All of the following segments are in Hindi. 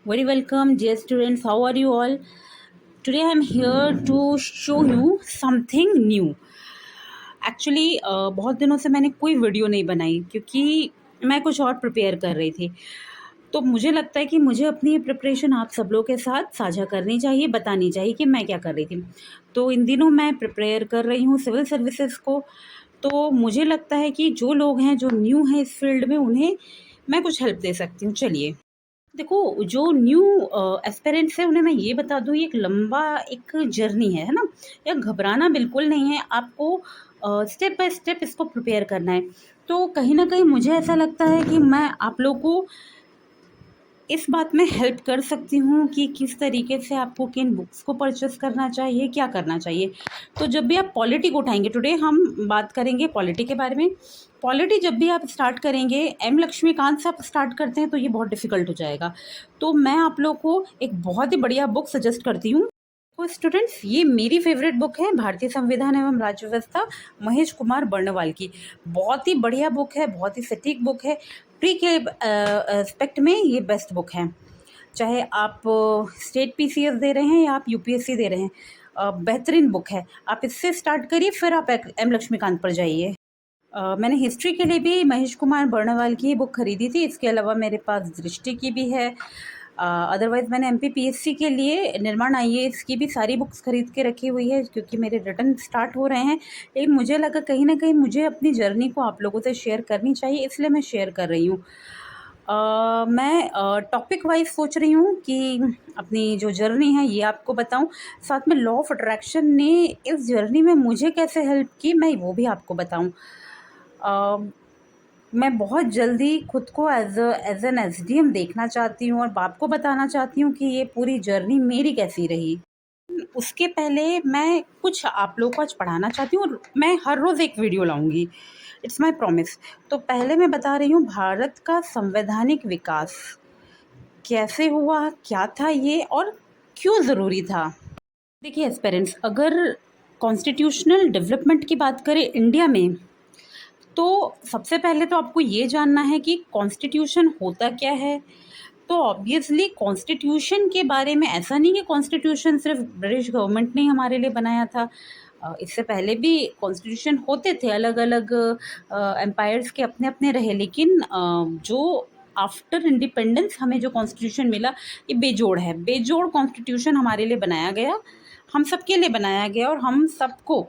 Very welcome, dear students. How are you all? Today I'm here to show you something new. Actually बहुत दिनों से मैंने कोई वीडियो नहीं बनाई क्योंकि मैं कुछ और प्रिपेयर कर रही थी। तो मुझे लगता है कि मुझे अपनी प्रिपरेशन आप सब लोगों के साथ साझा करनी चाहिए, बतानी चाहिए कि मैं क्या कर रही थी। तो इन दिनों मैं प्रिपेयर कर रही हूँ सिविल सर्विसेज को। तो मुझे लगता है कि जो लोग हैं, जो न्यू हैं इस फील्ड में, उन्हें मैं कुछ हेल्प दे सकती हूँ। चलिए, देखो, जो न्यू एस्पिरेंट्स हैं उन्हें मैं ये बता दूँ, ये एक लंबा एक जर्नी है ना? या घबराना बिल्कुल नहीं है, आपको स्टेप बाय स्टेप इसको प्रिपेयर करना है। तो कहीं न कहीं मुझे ऐसा लगता है कि मैं आप लोगों को इस बात में हेल्प कर सकती हूँ कि किस तरीके से आपको किन बुक्स को परचेस करना चाहिए, क्या करना चाहिए। तो जब भी आप पॉलिटी को उठाएँगे, टुडे हम बात करेंगे पॉलिटी के बारे में। पॉलिटी जब भी आप स्टार्ट करेंगे, एम लक्ष्मीकांत से आप स्टार्ट करते हैं तो ये बहुत डिफ़िकल्ट हो जाएगा। तो मैं आप लोग को एक बहुत ही बढ़िया बुक सजेस्ट करती हूँ। तो स्टूडेंट्स, ये मेरी फेवरेट बुक है, भारतीय संविधान एवं राज्य व्यवस्था, महेश कुमार बर्णवाल की। बहुत ही बढ़िया बुक है, बहुत ही सटीक बुक है। प्री के एस्पेक्ट में ये बेस्ट बुक है। चाहे आप स्टेट पीसीएस दे रहे हैं या आप यूपीएससी दे रहे हैं, बेहतरीन बुक है। आप इससे स्टार्ट करिए, फिर आप एम लक्ष्मीकांत पर जाइए। मैंने हिस्ट्री के लिए भी महेश कुमार बर्णवाल की बुक खरीदी थी। इसके अलावा मेरे पास दृष्टि की भी है। अदरवाइज़ मैंने एमपीपीएससी के लिए निर्माण आईएएस की भी सारी बुक्स खरीद के रखी हुई है, क्योंकि मेरे रिटर्न स्टार्ट हो रहे हैं। लेकिन मुझे लगा कहीं न कहीं मुझे अपनी जर्नी को आप लोगों से शेयर करनी चाहिए, इसलिए मैं शेयर कर रही हूँ। मैं टॉपिक वाइज़ सोच रही हूँ कि अपनी जो जर्नी है ये आपको बताऊँ। साथ में लॉ ऑफ अट्रैक्शन ने इस जर्नी में मुझे कैसे हेल्प की, मैं वो भी आपको बताऊँ। मैं बहुत जल्दी खुद को एज़ एन एसडीएम देखना चाहती हूँ और आपको बताना चाहती हूँ कि ये पूरी जर्नी मेरी कैसी रही। उसके पहले मैं कुछ आप लोगों को आज पढ़ाना चाहती हूँ और मैं हर रोज़ एक वीडियो लाऊँगी, इट्स माय प्रॉमिस। तो पहले मैं बता रही हूँ भारत का संवैधानिक विकास कैसे हुआ, क्या था ये और क्यों ज़रूरी था। देखिए एस्पिरेंट्स, अगर कॉन्स्टिट्यूशनल डेवलपमेंट की बात करें इंडिया में, तो सबसे पहले तो आपको ये जानना है कि कॉन्स्टिट्यूशन होता क्या है। तो ऑब्वियसली कॉन्स्टिट्यूशन के बारे में ऐसा नहीं कि कॉन्स्टिट्यूशन सिर्फ ब्रिटिश गवर्नमेंट ने हमारे लिए बनाया था। इससे पहले भी कॉन्स्टिट्यूशन होते थे, अलग अलग एम्पायर्स के अपने अपने रहे, लेकिन जो आफ्टर इंडिपेंडेंस हमें जो कॉन्स्टिट्यूशन मिला, ये बेजोड़ है। बेजोड़ कॉन्स्टिट्यूशन हमारे लिए बनाया गया, हम सबके लिए बनाया गया, और हम सबको,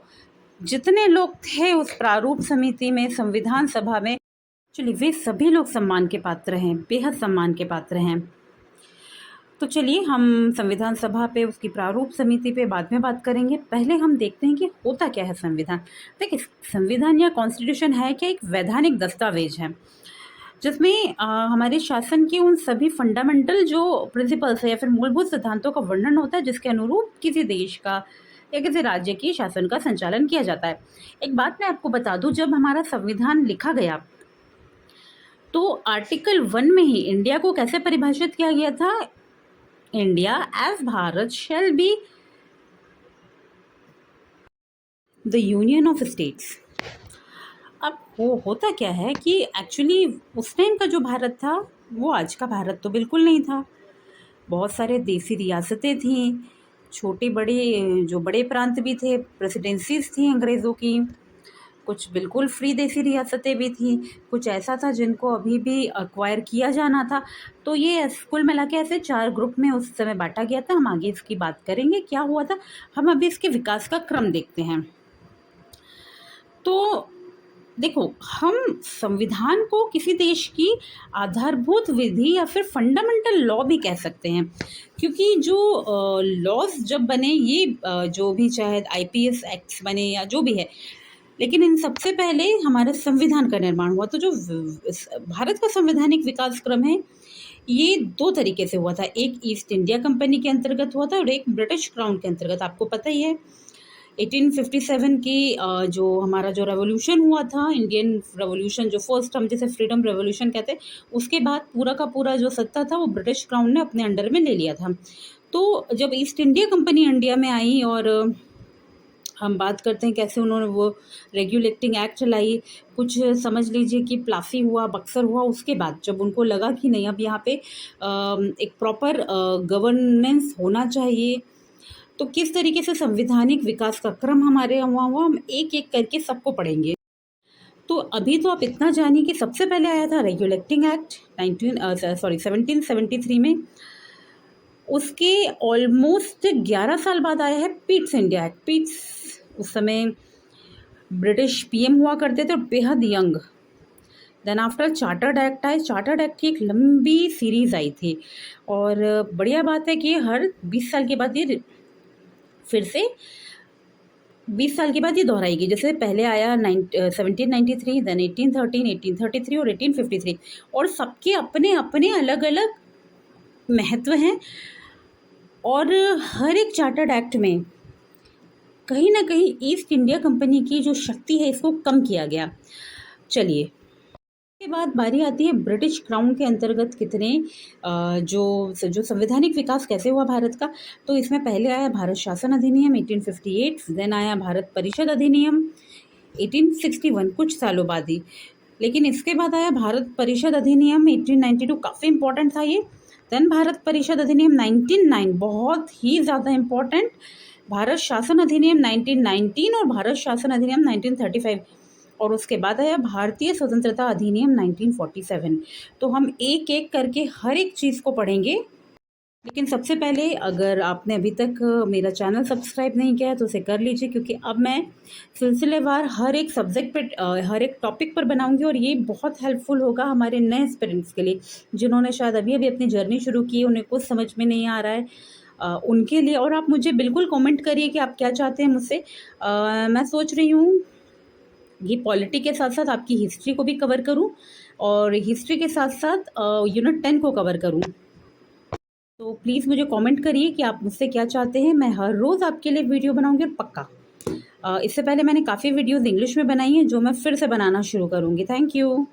जितने लोग थे उस प्रारूप समिति में, संविधान सभा में, चलिए वे सभी लोग सम्मान के पात्र हैं, बेहद सम्मान के पात्र हैं। तो चलिए हम संविधान सभा पे, उसकी प्रारूप समिति पे बाद में बात करेंगे। पहले हम देखते हैं कि होता क्या है संविधान। देखिए, संविधान या कॉन्स्टिट्यूशन है क्या? एक वैधानिक दस्तावेज है जिसमें हमारे शासन के उन सभी फंडामेंटल जो प्रिंसिपल्स है या फिर मूलभूत सिद्धांतों का वर्णन होता है, जिसके अनुरूप किसी देश का या किसी राज्य की शासन का संचालन किया जाता है। एक बात मैं आपको बता दूं, जब हमारा संविधान लिखा गया तो आर्टिकल 1 में ही इंडिया को कैसे परिभाषित किया गया था? India as Bharat shall be the union of states. अब वो होता क्या है कि एक्चुअली उस टाइम का जो भारत था वो आज का भारत तो बिल्कुल नहीं था। बहुत सारे देसी रियासतें थीं, छोटे बड़े जो बड़े प्रांत भी थे, प्रेसिडेंसीज थी अंग्रेज़ों की, कुछ बिल्कुल फ्री देसी रियासतें भी थीं, कुछ ऐसा था जिनको अभी भी एक्वायर किया जाना था। तो ये कुल मिला के ऐसे 4 ग्रुप में उस समय बाँटा गया था। हम आगे इसकी बात करेंगे क्या हुआ था। हम अभी इसके विकास का क्रम देखते हैं। तो देखो, हम संविधान को किसी देश की आधारभूत विधि या फिर फंडामेंटल लॉ भी कह सकते हैं, क्योंकि जो लॉज जब बने, ये जो भी चाहे आईपीएस एक्ट्स बने या जो भी है, लेकिन इन सबसे पहले हमारे संविधान का निर्माण हुआ। तो जो भारत का संवैधानिक विकास क्रम है, ये 2 तरीके से हुआ था। एक ईस्ट इंडिया कंपनी के अंतर्गत हुआ था और एक ब्रिटिश क्राउन के अंतर्गत। आपको पता ही है 1857 की जो हमारा जो रेवोल्यूशन हुआ था, इंडियन रेवोल्यूशन, जो फर्स्ट हम जिसे फ्रीडम रेवोल्यूशन कहते हैं, उसके बाद पूरा का पूरा जो सत्ता था वो ब्रिटिश क्राउन ने अपने अंडर में ले लिया था। तो जब ईस्ट इंडिया कंपनी इंडिया में आई और हम बात करते हैं कैसे उन्होंने वो रेगुलेटिंग एक्ट लाई, कुछ समझ लीजिए कि प्लासी हुआ, बक्सर हुआ, उसके बाद जब उनको लगा कि नहीं अब यहाँ पे एक प्रॉपर गवर्नेंस होना चाहिए, तो किस तरीके से संवैधानिक विकास का क्रम हमारे यहाँ हुआ, हम एक-एक करके सबको पढ़ेंगे। तो अभी तो आप इतना जानिए कि सबसे पहले आया था रेगुलेटिंग एक्ट 1773 में। उसके ऑलमोस्ट 11 साल बाद आया है पिट्स इंडिया एक्ट। पिट्स उस समय ब्रिटिश पीएम हुआ करते थे और बेहद young. Then after chartered act आए। चार्टर्ड एक्ट की एक लंबी सीरीज आई थी और बढ़िया बात है कि हर 20 साल के बाद ये फिर से 20 साल के बाद ये दोहराएगी। जैसे पहले आया 1793, देन 1813, 1833 और 1853, और सबके अपने अपने अलग अलग महत्व हैं। और हर एक चार्टर्ड एक्ट में कहीं ना कहीं ईस्ट इंडिया कंपनी की जो शक्ति है इसको कम किया गया। चलिए, के बाद बारी आती है ब्रिटिश क्राउन के अंतर्गत कितने जो संवैधानिक विकास कैसे हुआ भारत का। तो इसमें पहले आया भारत शासन अधिनियम 1858, देन आया भारत परिषद अधिनियम 1861, कुछ सालों बाद ही। लेकिन इसके बाद आया भारत परिषद अधिनियम 1892, काफ़ी इंपॉर्टेंट था ये। देन भारत परिषद अधिनियम 1909, बहुत ही ज़्यादा इम्पॉर्टेंट। भारत शासन अधिनियम 1919 और भारत शासन अधिनियम 1935, और उसके बाद आया भारतीय स्वतंत्रता अधिनियम 1947। तो हम एक एक करके हर एक चीज़ को पढ़ेंगे। लेकिन सबसे पहले अगर आपने अभी तक मेरा चैनल सब्सक्राइब नहीं किया है तो उसे कर लीजिए, क्योंकि अब मैं सिलसिलेवार हर एक सब्जेक्ट पर हर एक टॉपिक पर बनाऊंगी और ये बहुत हेल्पफुल होगा हमारे नए स्टूडेंट्स के लिए जिन्होंने शायद अभी अभी अपनी जर्नी शुरू की है, उन्हें कुछ समझ में नहीं आ रहा है, उनके लिए। और आप मुझे बिल्कुल कमेंट करिए कि आप क्या चाहते हैं मुझसे। मैं सोच रही हूँ ये पॉलिटी के साथ साथ आपकी हिस्ट्री को भी कवर करूं और हिस्ट्री के साथ साथ यूनिट 10 को कवर करूं। तो प्लीज़ मुझे कमेंट करिए कि आप मुझसे क्या चाहते हैं। मैं हर रोज़ आपके लिए वीडियो बनाऊंगी और पक्का इससे पहले मैंने काफ़ी वीडियोस इंग्लिश में बनाई हैं जो मैं फिर से बनाना शुरू करूंगी। Thank you.